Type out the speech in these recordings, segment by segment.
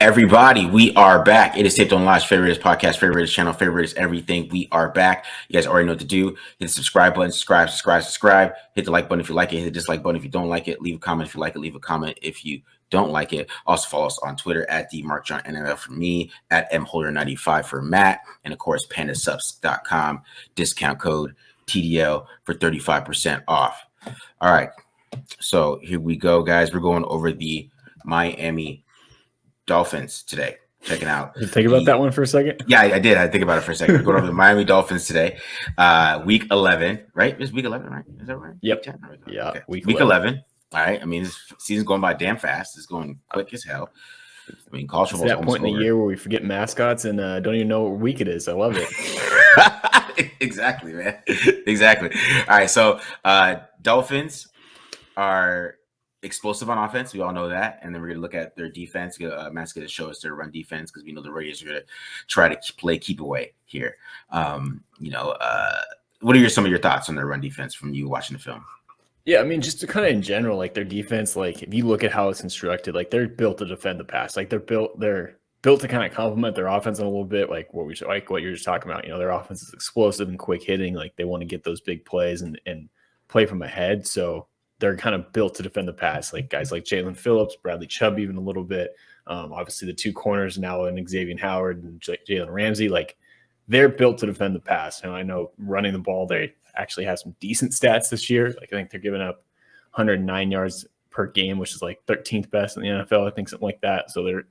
Everybody, we are back. It is Taped on Live's favorite podcast, favorite channel, favorite everything. We are back. You guys already know what to do. Hit the subscribe button, subscribe. Hit the like button if you like it. Hit the dislike button if you don't like it. Leave a comment if you like it. Leave a comment if you don't like it. Also follow us on Twitter at DMarkJohnNFL for me, at MHolder95 for Matt, and of course, PandaSups.com. Discount code TDL for 35% off. All right. So here we go, guys. We're going over the Miami Dolphins today. Checking out. Did you think about that one for a second? Yeah, I did. I think about it for a second. We're going over the Miami Dolphins today. Week 11, right? It's week 11, right? Is that right? Yep. 10? Yeah. Okay. Week 11. All right. I mean, this season's going by damn fast. It's going quick as hell. I mean, college football's that point in the year where we forget mascots and don't even know what week it is. I love it. Exactly, man. Exactly. All right. So Dolphins are explosive on offense. We all know that. And then we're going to look at their defense. Matt's going to show us their run defense because we know the Raiders are going to try to play keep away here. What are some of your thoughts on their run defense from you watching the film? Yeah, I mean, just to kind of in general, like their defense, like if you look at how it's constructed, like they're built to defend the pass. Like they're built to kind of complement their offense in a little bit, like what you're just talking about. You know, their offense is explosive and quick hitting. Like they want to get those big plays and play from ahead. So they're kind of built to defend the pass, like guys like Jalen Phillips, Bradley Chubb, even a little bit. Obviously, the two corners now, and Xavier Howard and Jalen Ramsey, like they're built to defend the pass. And I know running the ball, they actually have some decent stats this year. Like I think they're giving up 109 yards per game, which is like 13th best in the NFL. I think something like that. So they're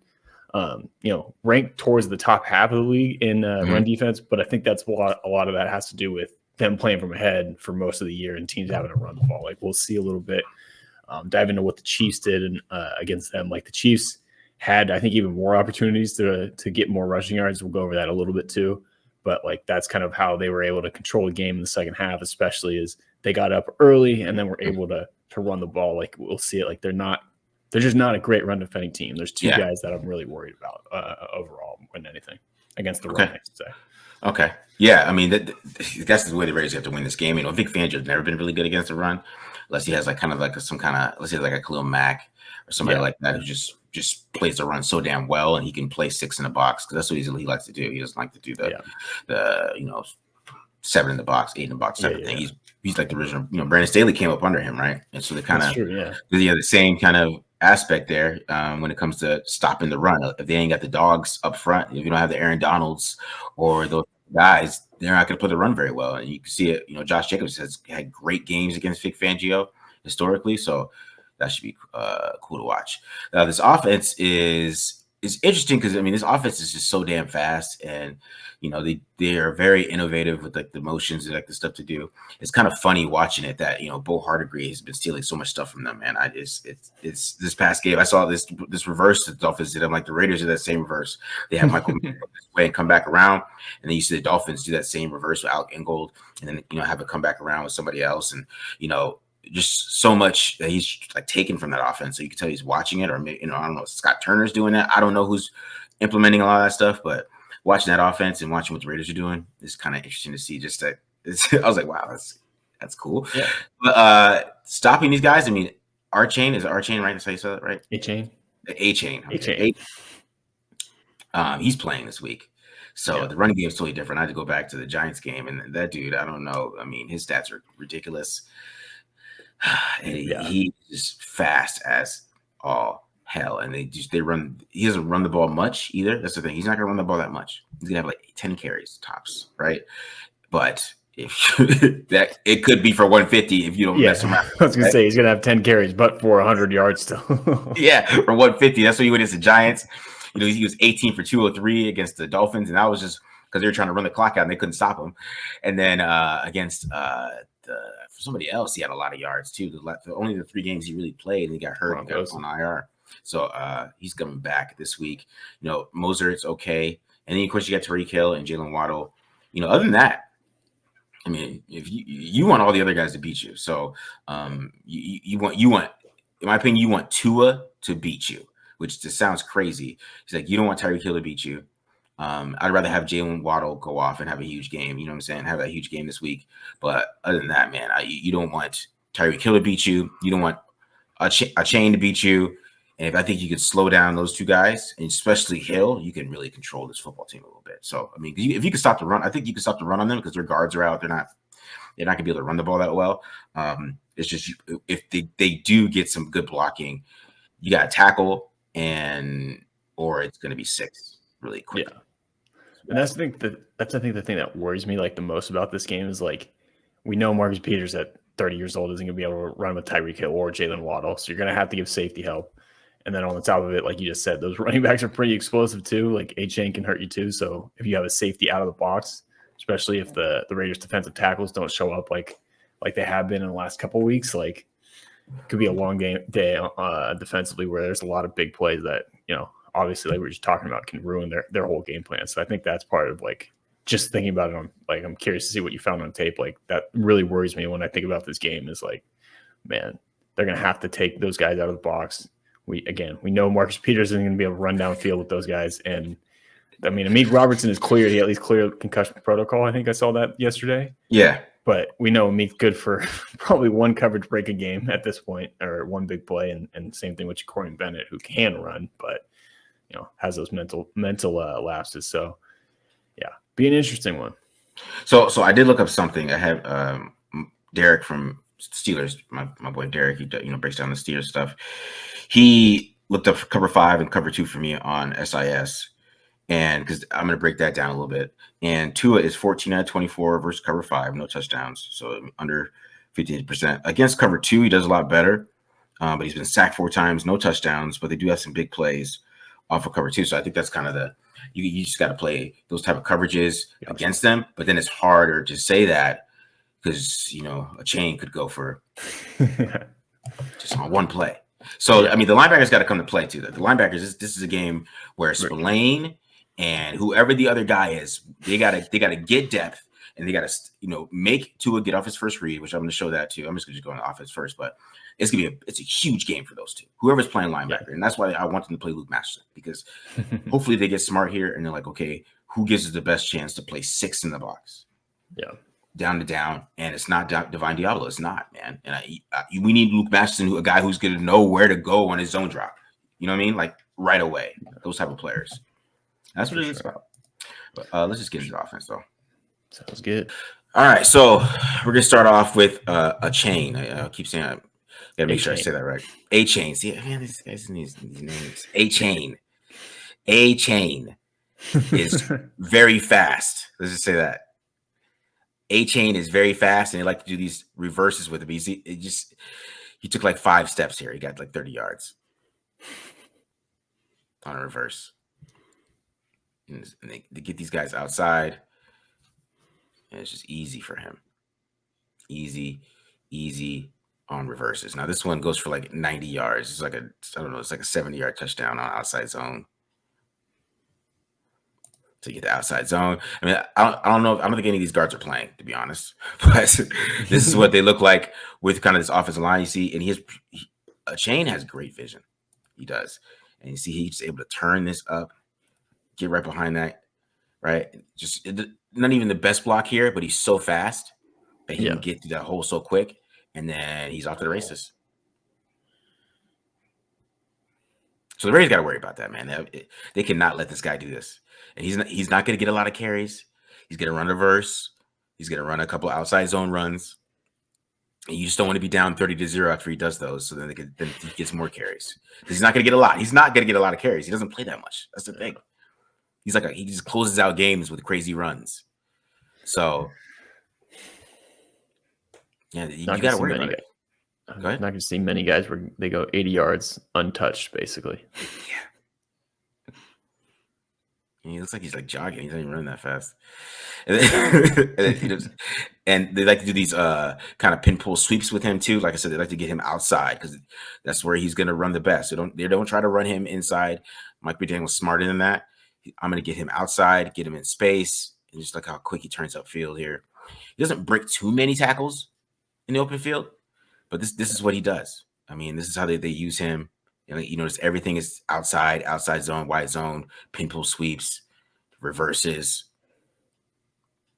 ranked towards the top half of the league in run defense. But I think that's a lot of that has to do with them playing from ahead for most of the year and teams having to run the ball. Like we'll see a little bit, dive into what the Chiefs did against them. Like the Chiefs had, I think, even more opportunities to get more rushing yards. We'll go over that a little bit too. But like that's kind of how they were able to control the game in the second half, especially as they got up early and then were able to run the ball. Like we'll see it. Like they're just not a great run defending team. There's two guys that I'm really worried about overall more than anything against the run, I should say. Okay. Yeah, I mean, that's the way the Raiders have to win this game. You know, Vic Fangio's never been really good against the run, unless he has like unless he has like a Khalil Mack or somebody like that who just plays the run so damn well, and he can play 6 in the box because that's what he likes to do. He doesn't like to do the 7 in the box, 8 in the box type of thing. He's like the original. You know, Brandon Staley came up under him, right? And so they kind of the same kind of aspect there when it comes to stopping the run. If they ain't got the dogs up front, if you don't have the Aaron Donalds or those guys, they're not going to play the run very well. And you can see it. You know, Josh Jacobs has had great games against Vic Fangio historically, so that should be cool to watch. This offense is interesting because I mean, this offense is just so damn fast, and you know they are very innovative with like the motions and like the stuff to do. It's kind of funny watching it that Bo Hardegree has been stealing so much stuff from them, man. It's this past game I saw this reverse the Dolphins did. I'm like the Raiders did that same reverse. They have Michael this way and come back around, and then you see the Dolphins do that same reverse with Alec Ingold, and then have it come back around with somebody else, and just so much that he's like taken from that offense. So you can tell he's watching it, or I don't know if Scott Turner's doing that. I don't know who's implementing a lot of that stuff, but watching that offense and watching what the Raiders are doing is kind of interesting to see. Just that I was like, wow, that's cool. Yeah. But stopping these guys, I mean, Achane, is it Achane, right? That's how you said it, right? Achane. Achane. Okay. He's playing this week. So the running game is totally different. I had to go back to the Giants game, and that dude, I don't know. I mean, his stats are ridiculous. And he is fast as all hell, and they run. He doesn't run the ball much either. That's the thing. He's not gonna run the ball that much. He's gonna have like 10 carries tops, right? But if that it could be for 150 if you don't mess around. I was gonna say he's gonna have 10 carries, but for 100 yards still. For 150. That's what he went against the Giants. He was 18 for 203 against the Dolphins, and that was just because they were trying to run the clock out and they couldn't stop him. And then against for somebody else, he had a lot of yards too. Only the 3 games he really played, and he got hurt and got on IR. So he's coming back this week. Mosert's okay, and then of course you got Tyreek Hill and Jalen Waddle. Other than that, I mean, if you want all the other guys to beat you, so you want, in my opinion, you want Tua to beat you, which just sounds crazy. He's like, you don't want Tyreek Hill to beat you. I'd rather have Jalen Waddle go off and have a huge game. You know what I'm saying? Have that huge game this week. But other than that, man, you don't want Tyreek Hill to beat you. You don't want Achane to beat you. And if I think you could slow down those two guys, and especially Hill, you can really control this football team a little bit. So, I mean, if you can stop the run, I think you can stop the run on them because their guards are out. They're not going to be able to run the ball that well. It's just if they do get some good blocking, you got to tackle, or it's going to be 6 really quick. Yeah. And that's I think the thing that worries me like the most about this game is like we know Marcus Peters at 30 years old isn't going to be able to run with Tyreek Hill or Jalen Waddle, so you're going to have to give safety help. And then on the top of it, like you just said, those running backs are pretty explosive too. Like Achane can hurt you too. So if you have a safety out of the box, especially if the Raiders defensive tackles don't show up like they have been in the last couple of weeks, like it could be a long day defensively where there's a lot of big plays that, obviously like we were just talking about can ruin their whole game plan. So I think that's part of like just thinking about it. I'm curious to see what you found on tape. Like that really worries me when I think about this game is like, man, they're going to have to take those guys out of the box. We know Marcus Peters isn't going to be able to run downfield with those guys. And I mean, Amik Robertson is cleared. He at least cleared concussion protocol. I think I saw that yesterday. Yeah. But we know Amik's good for probably one coverage break a game at this point, or one big play. And same thing with Ja'Cory Bennett, who can run, but has those mental lapses. So yeah, be an interesting one. So I did look up something. I have Derek from Steelers, my boy Derek. He breaks down the Steelers stuff. He looked up cover 5 and cover 2 for me on SIS, and because I'm going to break that down a little bit. And Tua is 14 out of 24 versus cover 5, no touchdowns, so under 58%. Against cover 2, he does a lot better, but he's been sacked 4 times, no touchdowns, but they do have some big plays off of cover 2. So I think that's kind of you just got to play those type of coverages against them. But then it's harder to say that because Achane could go for just on one play. So I mean, the linebackers got to come to play too. The linebackers, this is a game where Spillane and whoever the other guy is, they gotta get depth, and they gotta make Tua get off his first read, which I'm going to show that too. I'm just going to go on offense first, but it's a huge game for those two. Whoever's playing linebacker, and that's why I want them to play Luke Masterson, because hopefully they get smart here and they're like, okay, who gives us the best chance to play 6 in the box? Yeah. Down to down, and it's not Divine Diablo. It's not, man. And we need Luke Masterson, a guy who's going to know where to go on his zone drop. You know what I mean? Like right away. Those type of players. That's what it's about. But let's just get into the offense, though. Sounds good. All right, so we're gonna start off with Achane. I keep saying I gotta make sure I say that right. Achane. See, man, these guys these names. Achane. Achane is very fast. Let's just say that. Achane is very fast, and they like to do these reverses with him. He took like 5 steps here. He got like 30 yards on a reverse. And they get these guys outside, and it's just easy for him. Easy on reverses. Now this one goes for like 90 yards. It's like it's like a 70-yard touchdown on outside zone. To get the outside zone. I mean, I don't know. I don't think any of these guards are playing, to be honest. But this is what they look like with kind of this offensive line. You see, and Achane has great vision. He does, and you see he's able to turn this up, get right behind that, right? Just not even the best block here, but he's so fast that he can get through that hole so quick, and then he's off to the races. So the Raiders got to worry about that, man. They cannot let this guy do this. And he's not going to get a lot of carries. He's going to run reverse. He's going to run a couple outside zone runs. And you just don't want to be down 30-0 after he does those. So then he gets more carries. Because he's not going to get a lot. He's not going to get a lot of carries. He doesn't play that much. That's the thing. He's like he just closes out games with crazy runs. So yeah, you got to worry about it. I'm not going to see many guys where they go 80 yards untouched, basically. Yeah. He looks like he's like jogging. He's not even running that fast. And they like to do these kind of pin pull sweeps with him too. Like I said, they like to get him outside because that's where he's going to run the best. They don't try to run him inside. Mike McDaniel was smarter than that. I'm going to get him outside, get him in space, and just like how quick he turns upfield here. He doesn't break too many tackles in the open field. But this is what he does. I mean, this is how they use him. You notice everything is outside zone, wide zone, pin pull sweeps, reverses.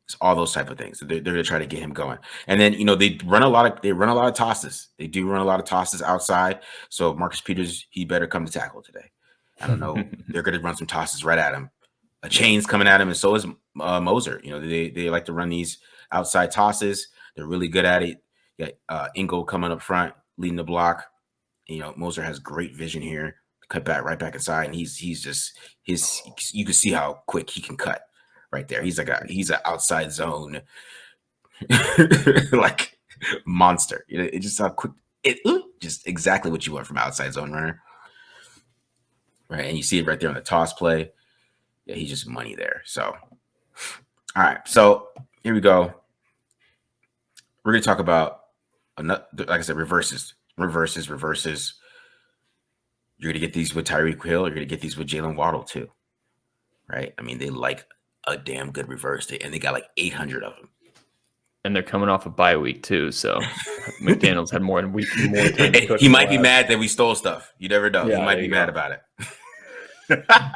It's all those type of things. They're going to try to get him going. And then, they run a lot of tosses. They do run a lot of tosses outside. So Marcus Peters, he better come to tackle today. I don't know. They're going to run some tosses right at him. Achane's coming at him, and so is Moser. They like to run these outside tosses. They're really good at it. You got Ingold coming up front, leading the block. Moser has great vision here. Cut back right back inside, and he's just you can see how quick he can cut right there. He's an outside zone like monster. It just how quick just exactly what you want from outside zone runner. Right, and you see it right there on the toss play. Yeah, he's just money there. So, all right. So here we go. We're going to talk about, like I said, reverses. You're going to get these with Tyreek Hill. You're going to get these with Jalen Waddle too. Right? I mean, they like a damn good reverse. And they got like 800 of them. And they're coming off a bye week too. So McDaniels had more time to cook. He might be mad that we stole stuff. You never know. Yeah, he might be mad about it. Yeah.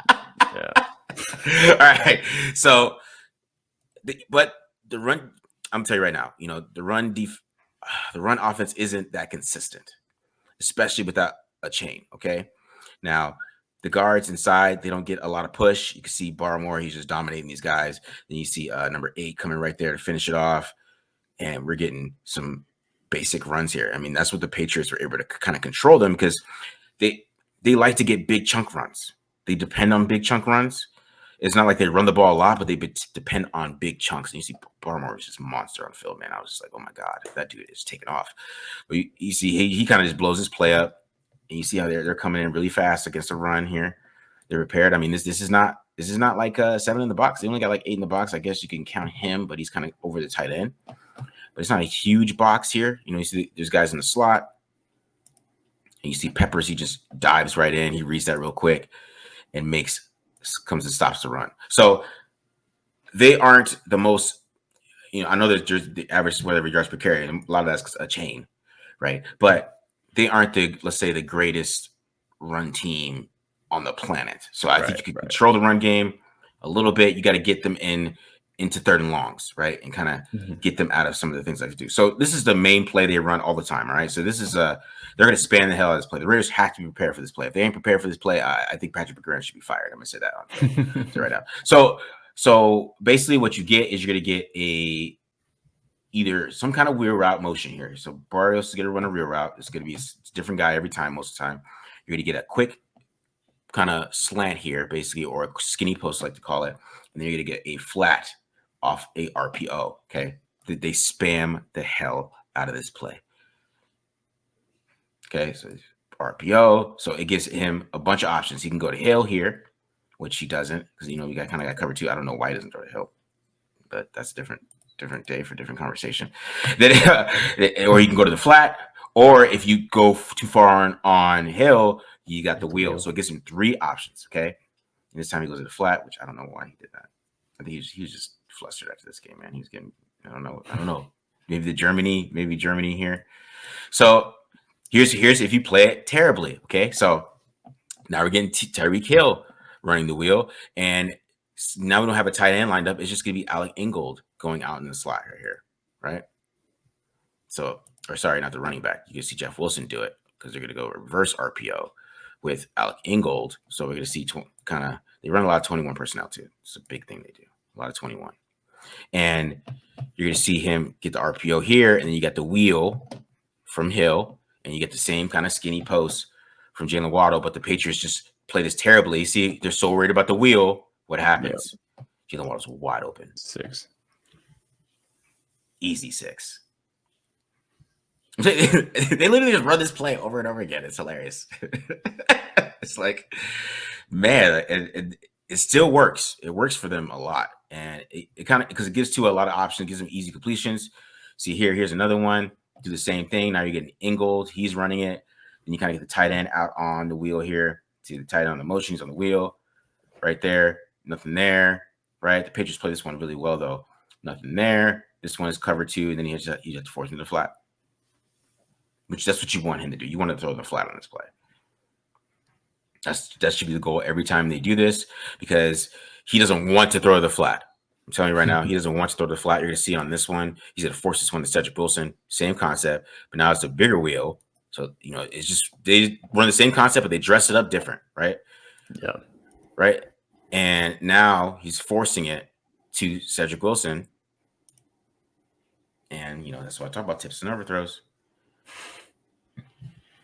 All right. So, but the run, I'm telling you right now, the run offense isn't that consistent, especially without Achane. Okay. Now, the guards inside, they don't get a lot of push. You can see Barmore, he's just dominating these guys. Then you see number 8 coming right there to finish it off. And we're getting some basic runs here. I mean, that's what the Patriots were able to kind of control them, because they like to get big chunk runs. They depend on big chunk runs. It's not like they run the ball a lot, but they depend on big chunks. And you see Barmore was just a monster on the field, man. I was just like, oh my God, that dude is taking off. But you see, he kind of just blows his play up. And you see how they're coming in really fast against the run here. They're prepared. I mean, this is not like 7 in the box. They only got like 8 in the box. I guess you can count him, but he's kind of over the tight end. But it's not a huge box here. You see there's guys in the slot. And you see Peppers, he just dives right in. He reads that real quick and comes and stops the run. So they aren't the most, I know that there's the average whatever yards per carry, and a lot of that's a chain, right? But they aren't let's say the greatest run team on the planet. So I think you can control the run game a little bit. You got to get them into 3rd and longs, right? And kind of get them out of some of the things they do. So this is the main play they run all the time, all right? So this is they're going to span the hell out of this play. The Raiders have to be prepared for this play. If they ain't prepared for this play, I think Patrick McGrath should be fired. I'm going to say that right now. So basically what you get is you're going to get either some kind of wheel route motion here. So Barrios is going to run a wheel route. It's going to be a different guy every time, most of the time. You're going to get a quick kind of slant here, basically, or a skinny post, like to call it. And then you're going to get a flat off a RPO, okay? They spam the hell out of this play. Okay, so RPO. So it gives him a bunch of options. He can go to Hill here, which he doesn't, because we kind of got covered too. I don't know why he doesn't go to Hill, but that's a different day for different conversation. Then, or you can go to the flat, or if you go too far on Hill, you got the wheel. So it gives him 3 options. Okay, and this time he goes to the flat, which I don't know why he did that. I think he was just flustered after this game, man. He was getting, I don't know. Maybe Germany here. So here's if you play it terribly. Okay, so now we're getting Tyreek Hill running the wheel, and now we don't have a tight end lined up. It's just gonna be Alec Ingold going out in the slot right here, right? So, or sorry, not the running back. You can see Jeff Wilson do it because they're gonna go reverse RPO with Alec Ingold. So we're gonna see they run a lot of 21 personnel too. It's a big thing they do. A lot of 21. And you're going to see him get the RPO here, and then you got the wheel from Hill, and you get the same kind of skinny post from Jalen Waddle, but the Patriots just play this terribly. See, they're so worried about the wheel. What happens? Jalen Waddle's wide open. 6. Easy 6. They literally just run this play over and over again. It's hilarious. It's like, man, it still works. It works for them a lot. And it kind of, because it gives a lot of options, gives them easy completions. See here's another one. Do the same thing. Now you're getting Ingold. He's running it. Then you kind of get the tight end out on the wheel here. See the tight end on the motion. He's on the wheel right there. Nothing there, right? The Patriots play this one really well, though. Nothing there. This one is covered too. And then you have to force him to the flat, which that's what you want him to do. You want to throw the flat on this play. That should be the goal every time they do this, because he doesn't want to throw the flat. I'm telling you right now, he doesn't want to throw the flat. You're going to see on this one. He's going to force this one to Cedric Wilson. Same concept, but now it's a bigger wheel. So, it's just they run the same concept, but they dress it up different, right? Yeah. Right. And now he's forcing it to Cedric Wilson. And, that's why I talk about tips and overthrows.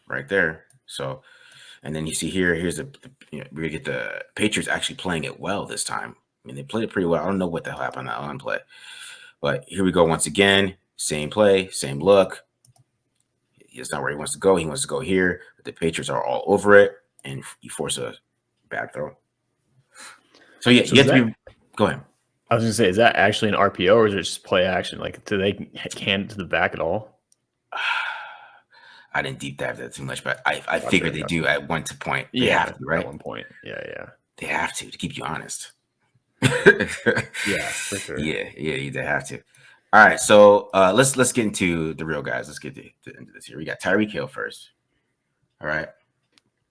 Right there. So, and then you see here's we're going to get the Patriots actually playing it well this time. I mean, they played it pretty well. I don't know what the hell happened on that line play. But here we go once again. Same play, same look. It's not where he wants to go. He wants to go here. But the Patriots are all over it, and you force a bad throw. So, yeah, you have to be – go ahead. I was going to say, is that actually an RPO or is it just play action? Like, do they hand it to the back at all? I didn't deep dive that too much, but I figured they do at one point. They have to, right? At one point. Yeah. They have to keep you honest. Yeah, for sure. Yeah, they have to. All right, so let's get into the real guys. Let's get into this here. We got Tyreek Hill first. All right.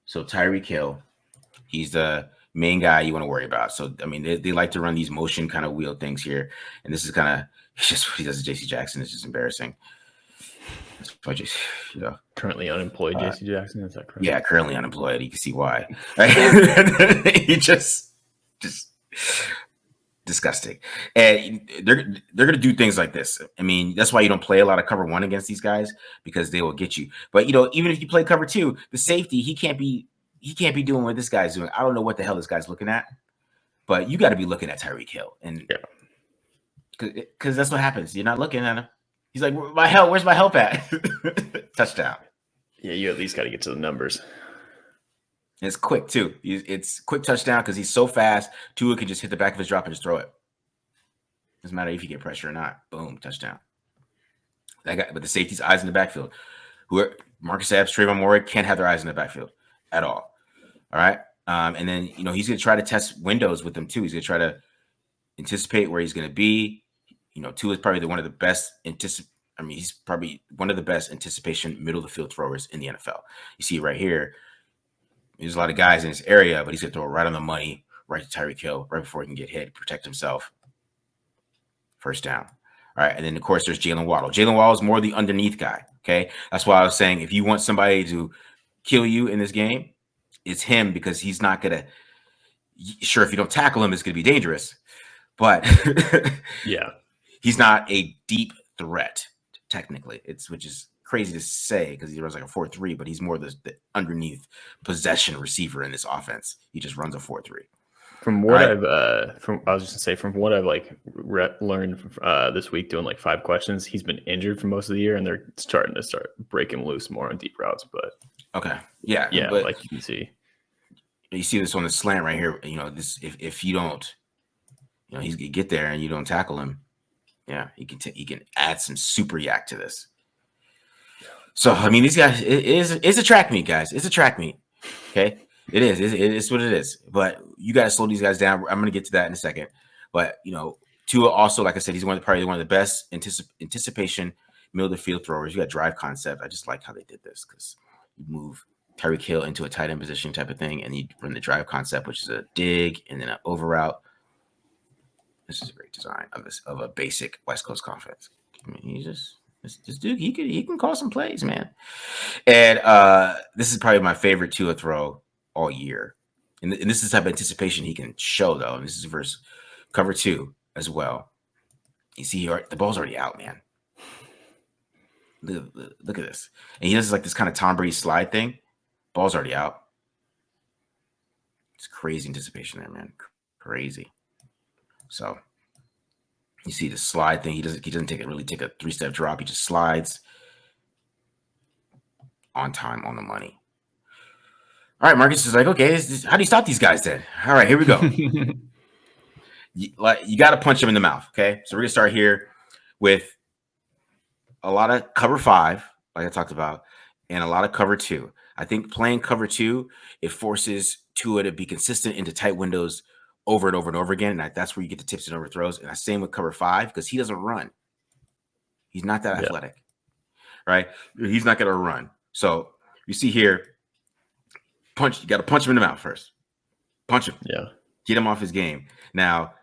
So Tyreek Hill, he's the main guy you want to worry about. So I mean, they like to run these motion kind of wheel things here, and this is kind of just what he does to JC Jackson. It's just embarrassing. Just, currently unemployed JC Jackson, is that correct? Yeah, currently unemployed. You can see why. He just disgusting. And they're gonna do things like this. I mean, that's why you don't play a lot of cover one against these guys, because they will get you. But even if you play cover two, the safety, he can't be doing what this guy's doing. I don't know what the hell this guy's looking at, but you got to be looking at Tyreek Hill, and because that's what happens. You're not looking at him. He's like, where's my help at? Touchdown. Yeah, you at least got to get to the numbers. And it's quick, too. It's quick touchdown because he's so fast. Tua can just hit the back of his drop and just throw it. Doesn't matter if you get pressure or not. Boom, touchdown. But the safety's eyes in the backfield. Marcus Epps, Trayvon Moore can't have their eyes in the backfield at all. All right? And then, he's going to try to test windows with them, too. He's going to try to anticipate where he's going to be. Tua is probably one of the best he's probably one of the best anticipation middle of the field throwers in the NFL. You see right here, there's a lot of guys in this area, but he's going to throw it right on the money, right to Tyreek Hill, right before he can get hit, protect himself. First down. All right. And then, of course, there's Jalen Waddle. Jalen Waddle is more the underneath guy. Okay. That's why I was saying, if you want somebody to kill you in this game, it's him, because he's not going to, sure, if you don't tackle him, it's going to be dangerous. But yeah, he's not a deep threat, technically. Which is crazy to say because he runs like a 4-3, but he's more the underneath possession receiver in this offense. He just runs a 4-3. From what I was just gonna say, from what I've learned this week doing 5 questions, he's been injured for most of the year, and they're starting to break him loose more on deep routes. But okay, yeah, but like you see this on the slant right here. This if you don't, he's gonna get there and you don't tackle him. Yeah, he can add some super yak to this. So I mean, these guys, it's a track meet, guys. It's a track meet. Okay. It is. It's what it is. But you got to slow these guys down. I'm going to get to that in a second. But, Tua also, like I said, he's probably one of the best anticipation middle of the field throwers. You got drive concept. I just like how they did this, because you move Tyreek Hill into a tight end position type of thing, and you run the drive concept, which is a dig and then an over route. This is a great design of a basic West Coast offense. I mean, this dude, he can call some plays, man. And this is probably my favorite Tua throw all year. And this is the type of anticipation he can show, though. And this is versus cover 2 as well. You see, the ball's already out, man. Look at this. And he does this kind of Tom Brady slide thing. Ball's already out. It's crazy anticipation there, man. Crazy. So you see the slide thing. He doesn't take a 3-step drop. He just slides on time, on the money. All right, Marcus is like, okay, how do you stop these guys then? All right, here we go. You got to punch them in the mouth, okay? So we're going to start here with a lot of cover 5, like I talked about, and a lot of cover 2. I think playing cover 2, it forces Tua to be consistent into tight windows over and over and over again, and that's where you get the tips and overthrows. And the same with cover 5, because he doesn't run. He's not that athletic, right? He's not going to run. So you see here, you got to punch him in the mouth first. Punch him. Yeah. Get him off his game. Now,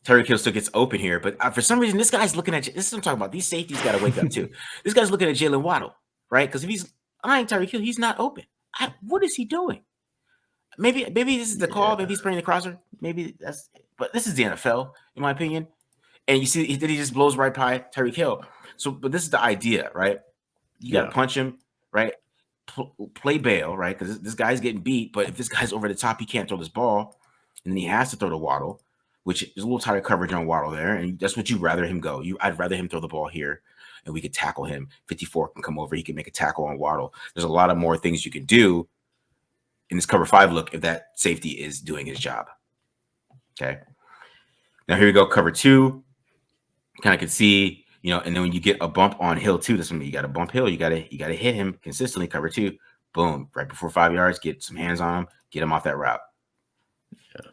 Tyreek Hill still gets open here, but for some reason, this guy's looking at. This is what I'm talking about. These safeties got to wake up too. This guy's looking at Jalen Waddle, right? Because if he's eyeing Tyreek Hill, he's not open. What is he doing? Maybe this is the call. Maybe he's spraying the crosser. Maybe that's. But this is the NFL, in my opinion. And you see, he just blows right by Tyreek Hill. So, but this is the idea, right? You got to punch him, right? Play bail, right? Because this guy's getting beat. But if this guy's over the top, he can't throw this ball, and then he has to throw to Waddle, which is a little tighter coverage on Waddle there. And that's what you'd rather him go. I'd rather him throw the ball here, and we could tackle him. 54 can come over. He can make a tackle on Waddle. There's a lot of more things you can do in this cover 5 look if that safety is doing his job. Okay. Now here we go, cover 2. Kind of can see, and then when you get a bump on Hill too, that's when you got to bump Hill. You got to hit him consistently. Cover 2, boom, right before 5 yards, get some hands on him, get him off that route. Yeah.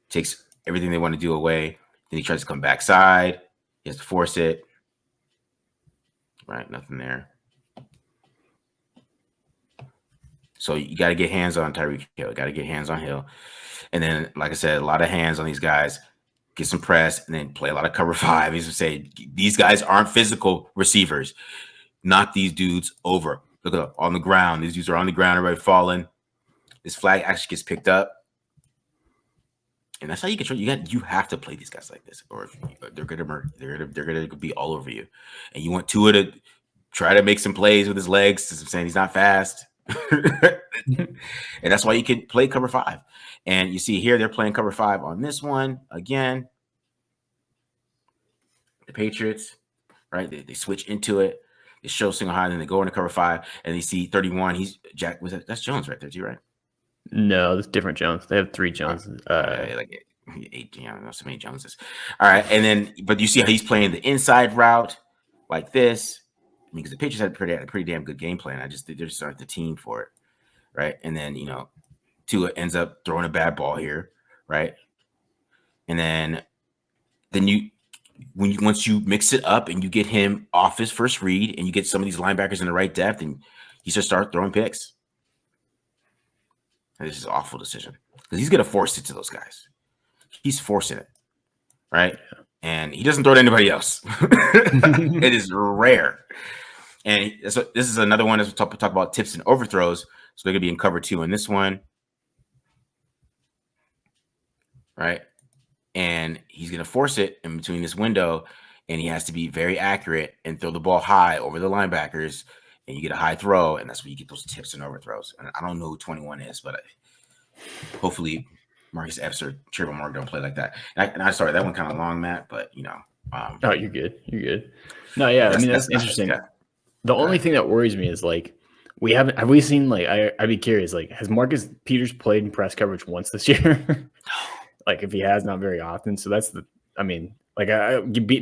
Takes everything they want to do away. Then he tries to come backside. He has to force it. Right, nothing there. So you got to get hands on Tyreek Hill. Got to get hands on Hill. And then, like I said, a lot of hands on these guys. Get some press, and then play a lot of cover 5. He's say these guys aren't physical receivers. Knock these dudes over. Look at on the ground. These dudes are on the ground, already falling. This flag actually gets picked up, and that's how you control. You have to play these guys like this, or they're gonna be all over you. And you want Tua to try to make some plays with his legs. I'm saying he's not fast. And that's why you can play cover 5. And you see here they're playing cover 5 on this one again. The Patriots, right? They switch into it. They show single high, and then they go into cover 5, and they see 31. He's Jack. That's Jones right there, too, right? No, that's different Jones. They have 3 Joneses. Like 8. So many Joneses. All right, and then but you see how he's playing the inside route like this. Because the Patriots had a pretty damn good game plan. They're just not the team for it, right? And then Tua ends up throwing a bad ball here, right? And then once you mix it up and you get him off his first read and you get some of these linebackers in the right depth, and he should start throwing picks. And this is an awful decision because he's going to force it to those guys. He's forcing it, right? Yeah. And he doesn't throw to anybody else. It is rare. And so this is another one as we talk about tips and overthrows. So they're going to be in cover 2 in this one, right? And he's going to force it in between this window, and he has to be very accurate and throw the ball high over the linebackers, and you get a high throw, and that's where you get those tips and overthrows. And I don't know who 21 is, but hopefully Marcus Epps or Trevor Morgan don't play like that. And I started that one kind of long, Matt, but oh, you're good. You're good. No, yeah, that's interesting. Yeah. The only thing that worries me is have we seen I'd be curious, has Marcus Peters played in press coverage once this year? If he has, not very often. So that's I beating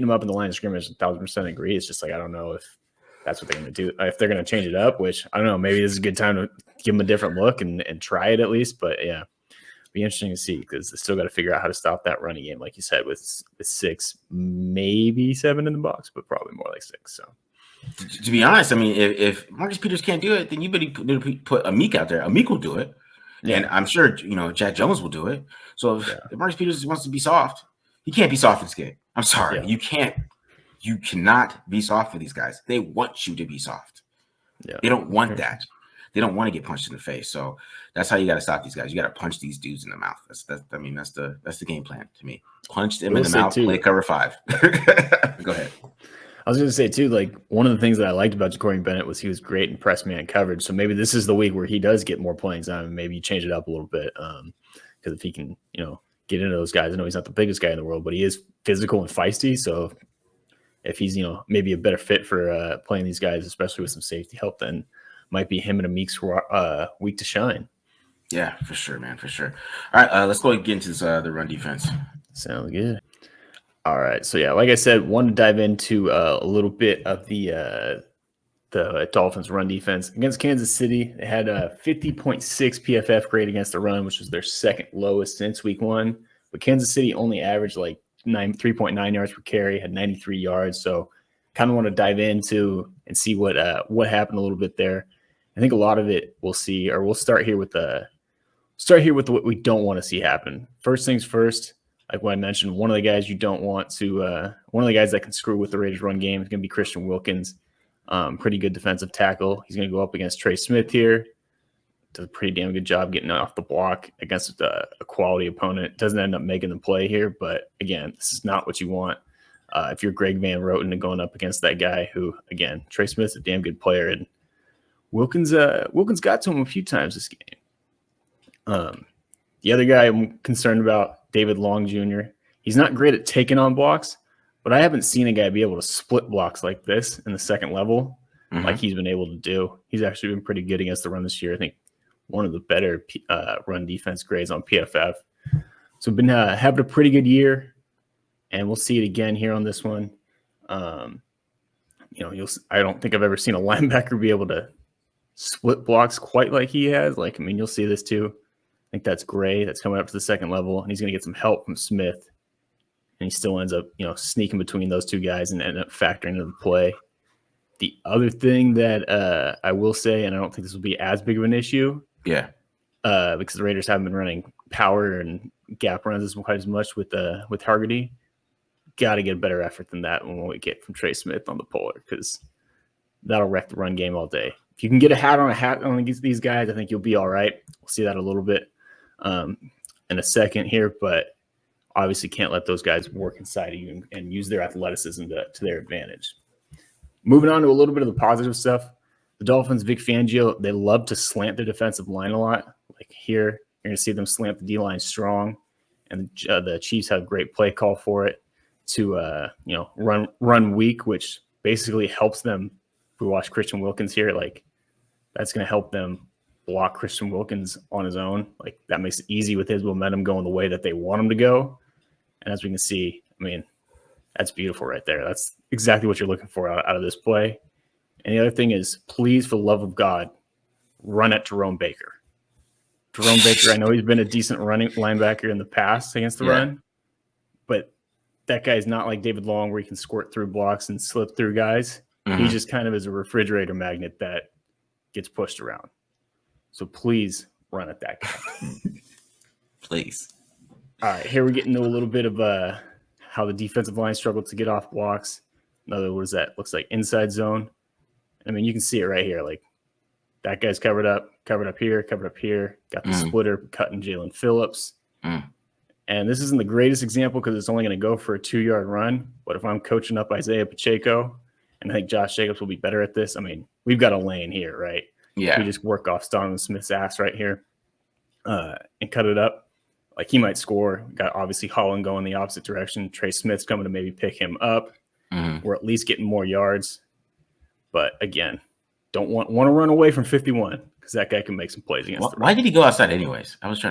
him up in the line of scrimmage, 1,000% agree. It's just I don't know if that's what they're going to do. If they're going to change it up, which I don't know, maybe this is a good time to give him a different look and try it at least. But yeah, be interesting to see because they still got to figure out how to stop that running game, like you said, with 6, maybe 7 in the box, but probably more like 6. So. To be honest, if Marcus Peters can't do it, then you better put Amik out there. Amik will do it. Yeah. And I'm sure, Jack Jones will do it. So if Marcus Peters wants to be soft, he can't be soft in this game. I'm sorry. Yeah. You cannot be soft for these guys. They want you to be soft. Yeah. They don't want that. They don't want to get punched in the face. So that's how you got to stop these guys. You got to punch these dudes in the mouth. That's the game plan to me. Punch them in the mouth, play cover 5. Go ahead. I was going to say, too, one of the things that I liked about Ja'Cory Bennett was he was great in press man coverage. So maybe this is the week where he does get more playing time and maybe change it up a little bit. Because if he can, get into those guys, I know he's not the biggest guy in the world, but he is physical and feisty. So if he's, maybe a better fit for playing these guys, especially with some safety help, then might be him and Amik's week to shine. Yeah, for sure, man, for sure. All right, let's go get into the run defense. Sounds good. All right. So, yeah, like I said, wanted to dive into a little bit of the Dolphins run defense. Against Kansas City, they had a 50.6 PFF grade against the run, which was their second lowest since week 1. But Kansas City only averaged 3.9 yards per carry, had 93 yards. So kind of want to dive into and see what happened a little bit there. I think a lot of it we'll start here with what we don't want to see happen. First things first, like what I mentioned, one of the guys you don't want to, one of the guys that can screw with the Raiders run game is going to be Christian Wilkins. Pretty good defensive tackle. He's going to go up against Trey Smith here. Does a pretty damn good job getting off the block against a quality opponent. Doesn't end up making the play here, but again, this is not what you want. If you're Greg Van Roten and going up against that guy who, again, Trey Smith's a damn good player, and Wilkins got to him a few times this game. The other guy I'm concerned about, David Long Jr. He's not great at taking on blocks, but I haven't seen a guy be able to split blocks like this in the second level like he's been able to do. He's actually been pretty good against the run this year. I think one of the better run defense grades on PFF. So been having a pretty good year, and we'll see it again here on this one. I don't think I've ever seen a linebacker be able to split blocks quite like he has. You'll see this too. I think that's Gray that's coming up to the second level, and he's going to get some help from Smith. And he still ends up, sneaking between those two guys and end up factoring into the play. The other thing that I will say, and I don't think this will be as big of an issue, because the Raiders haven't been running power and gap runs quite as much with Hargady. Got to get a better effort than that when we get from Trey Smith on the polar, because that'll wreck the run game all day. If you can get a hat on these guys, I think you'll be all right. We'll see that a little bit in a second here, but obviously can't let those guys work inside of you and use their athleticism to their advantage. Moving on to a little bit of the positive stuff. The Dolphins, Vic Fangio, they love to slant their defensive line a lot. Like here, you're going to see them slant the D-line strong, and the Chiefs have a great play call for it to run weak, which basically helps them. If we watch Christian Wilkins here, that's going to help them block Christian Wilkins on his own. That makes it easy with his momentum going the way that they want him to go. And as we can see, that's beautiful right there. That's exactly what you're looking for out of this play. And the other thing is, please, for the love of God, run at Jerome Baker. Jerome Baker, I know he's been a decent running linebacker in the past against the run, but that guy's not like David Long where he can squirt through blocks and slip through guys. He just kind of is a refrigerator magnet that gets pushed around. So please run at that guy. Please. All right, here we're getting to a little bit of how the defensive line struggled to get off blocks. Another, what is that? Looks like inside zone. You can see it right here. That guy's covered up here. Got the splitter cutting Jalen Phillips. And this isn't the greatest example because it's only going to go for a 2-yard run. But if I'm coaching up Isaiah Pacheco, and I think Josh Jacobs will be better at this, we've got a lane here, right? Yeah. We just work off Donovan Smith's ass right here and cut it up. He might score. Got obviously Holland going the opposite direction. Trey Smith's coming to maybe pick him up. We're at least getting more yards. But again, don't want to run away from 51 because that guy can make some plays against the run. Why did he go outside anyways? I was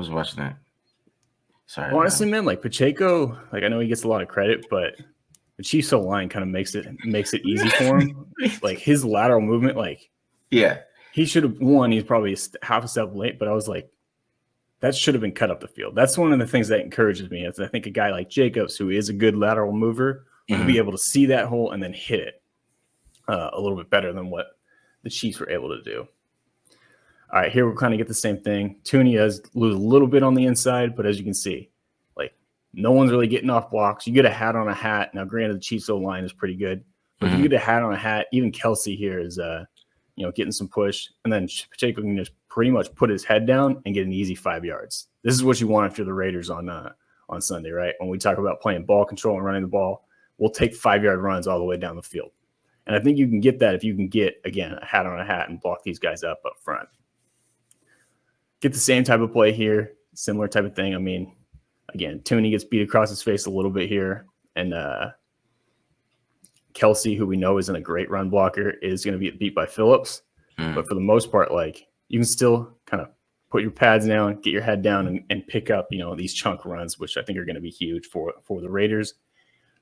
watching that. Sorry. Honestly, man, Pacheco, I know he gets a lot of credit, but the Chiefs O-line kind of makes it easy for him. His lateral movement, he should have won. He's probably half a step late, but I was like, that should have been cut up the field. That's one of the things that encourages me. Is I think a guy like Jacobs, who is a good lateral mover, will be able to see that hole and then hit it a little bit better than what the Chiefs were able to do. All right, here we'll kind of get the same thing. Tooney does lose a little bit on the inside, but as you can see, no one's really getting off blocks. You get a hat on a hat. Now, granted, the Chiefs O-line is pretty good, but if you get a hat on a hat, even Kelsey here is getting some push, and then Pacheco can just pretty much put his head down and get an easy 5 yards. This is what you want if you're the Raiders on Sunday, right? When we talk about playing ball control and running the ball, we'll take 5-yard runs all the way down the field. And I think you can get that if you can get, again, a hat on a hat and block these guys up front. Get the same type of play here, similar type of thing. Again, Tooney gets beat across his face a little bit here, and Kelsey, who we know isn't a great run blocker, is going to be beat by Phillips. But for the most part, you can still kind of put your pads down, get your head down, and pick up, these chunk runs, which I think are going to be huge for the Raiders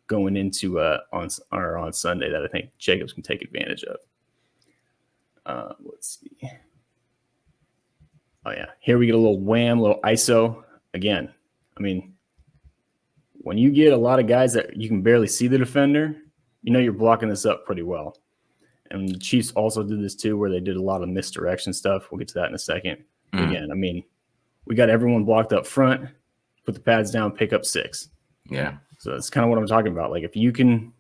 going into on Sunday that I think Jacobs can take advantage of. Let's see. Oh yeah, here we get a little wham, little ISO again. When you get a lot of guys that you can barely see the defender, you're blocking this up pretty well. And the Chiefs also did this too, where they did a lot of misdirection stuff. We'll get to that in a second. Again, we got everyone blocked up front. put the pads down, pick up 6. Yeah. So that's kind of what I'm talking about. Like if you can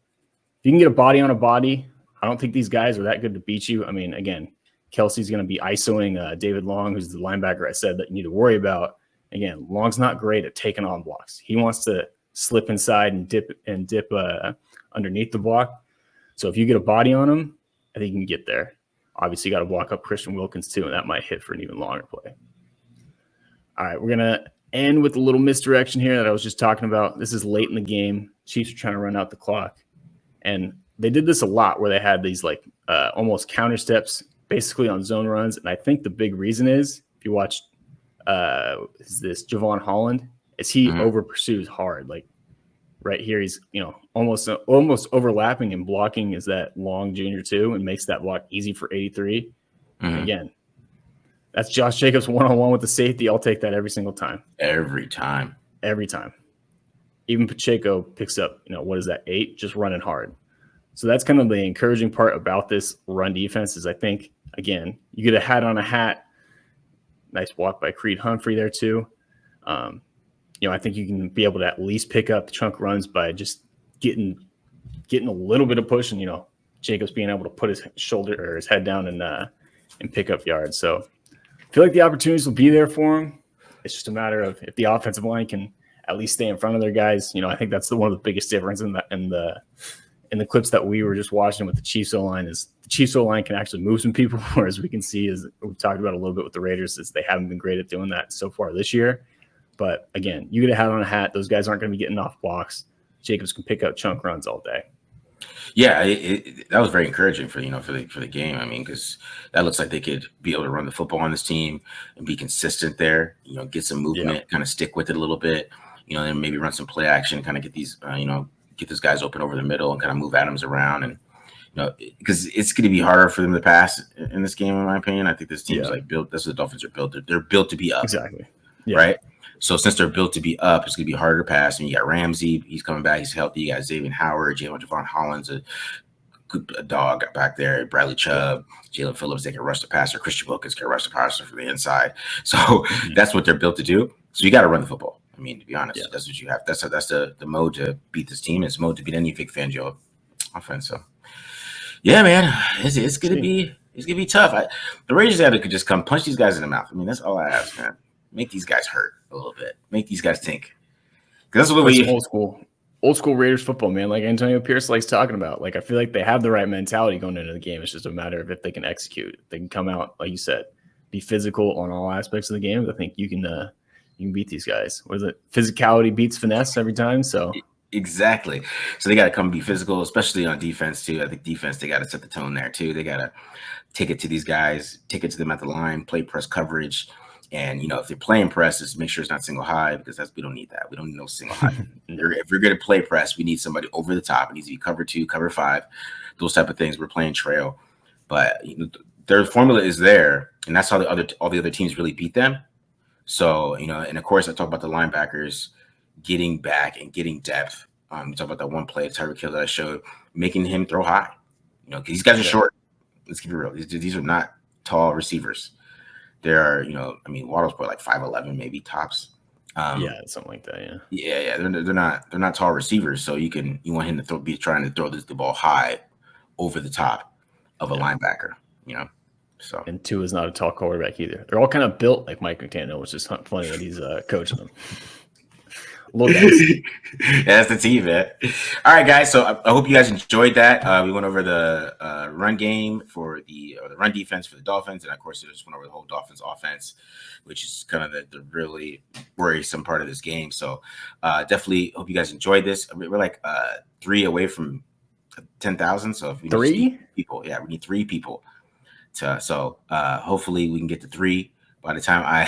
get a body on a body, I don't think these guys are that good to beat you. I mean, again, Kelsey's going to be ISOing David Long, who's the linebacker I said that you need to worry about. Again, Long's not great at taking on blocks. He wants to slip inside and dip underneath the block. So if you get a body on him, I think you can get there. Obviously, you got to block up Christian Wilkins too, and that might hit for an even longer play. All right, we're going to end with a little misdirection here that I was just talking about. This is late in the game. Chiefs are trying to run out the clock. And they did this a lot where they had these like almost counter steps basically on zone runs. And I think the big reason is, if you watch is this Javon Holland, is he over pursues hard. Like right here, he's almost overlapping and blocking is that Long Jr. too, and makes that block easy for 83. And again, that's Josh Jacobs one-on-one with the safety. I'll take that every single time. Every time. Even Pacheco picks up, what is that, 8, just running hard. So that's kind of the encouraging part about this run defense is I think, again, you get a hat on a hat. Nice walk by Creed Humphrey there too. I think you can be able to at least pick up chunk runs by just getting a little bit of push and, Jacobs being able to put his shoulder or his head down and pick up yards. So I feel like the opportunities will be there for him. It's just a matter of if the offensive line can at least stay in front of their guys. I think that's one of the biggest difference in the clips that we were just watching with the Chiefs O-line is the Chiefs O-line can actually move some people, whereas we can see, as we've talked about a little bit with the Raiders, is they haven't been great at doing that so far this year. But again, you get a hat on a hat. Those guys aren't going to be getting off blocks. Jacobs can pick up chunk runs all day. Yeah, that was very encouraging for the game. I mean, because that looks like they could be able to run the football on this team and be consistent there. Get some movement, kind of stick with it a little bit. Then maybe run some play action, kind of get these, get those guys open over the middle and kind of move Adams around. And because it's going to be harder for them to pass in this game, in my opinion. I think this team is like built. That's what the Dolphins are built. They're built to be up. Exactly. Yeah. Right. So since they're built to be up, it's going to be harder to pass. And you got Ramsey, he's coming back, he's healthy. You got Xavier Howard, Javon Holland's a dog back there. Bradley Chubb, Jalen Phillips, they can rush the passer. Christian Wilkins can rush the passer from the inside. So that's what they're built to do. So you got to run the football. I mean, to be honest, that's what you have. That's the mode to beat this team. It's mode to beat any Vic Fangio offense. So yeah, man, it's gonna be tough. The Raiders could just come punch these guys in the mouth. I mean, that's all I ask, man. Make these guys hurt a little bit. Make these guys think. Because that's what we old school Raiders football, man. Like Antonio Pierce likes talking about. Like I feel like they have the right mentality going into the game. It's just a matter of if they can execute. They can come out, like you said, be physical on all aspects of the game. I think you can beat these guys. What is it? Physicality beats finesse every time. So exactly. So they got to come be physical, especially on defense too. I think defense, they got to set the tone there too. They got to take it to these guys, take it to them at the line, play press coverage. And, if they're playing press, just make sure it's not single high because we don't need that. We don't need no single high. If we're going to play press, we need somebody over the top. It needs to be cover 2, cover 5, those type of things. We're playing trail. But their formula is there, and that's how all the other teams really beat them. So, and of course, I talk about the linebackers getting back and getting depth. We talk about that one play, Tyreek Hill that I showed, making him throw high. Because these guys are short. Let's keep it real. These are not tall receivers. There are, Waddle's probably like 5'11", maybe tops. Something like that. Yeah. They're not tall receivers. So you want him to be trying to throw the ball high over the top of a linebacker. So and Tua is not a tall quarterback either. They're all kind of built like Mike McDaniel, which is funny that he's coaching them. Little guys. That's the team, man. All right, guys. So I hope you guys enjoyed that. We went over the run game for the run defense for the Dolphins, and of course, we just went over the whole Dolphins offense, which is kind of the really worrisome part of this game. So definitely hope you guys enjoyed this. We're like 3 away from 10,000. So if we need 3 people, we need 3 people. So hopefully we can get to 3 by the time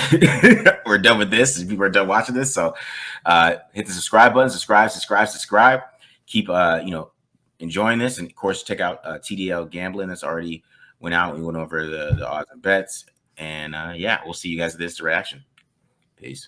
we're done with this, people are done watching this. So hit the subscribe button, subscribe. Keep enjoying this, and of course check out TDL Gambling. That's already went out. We went over the odds and bets, and we'll see you guys at this reaction. Peace.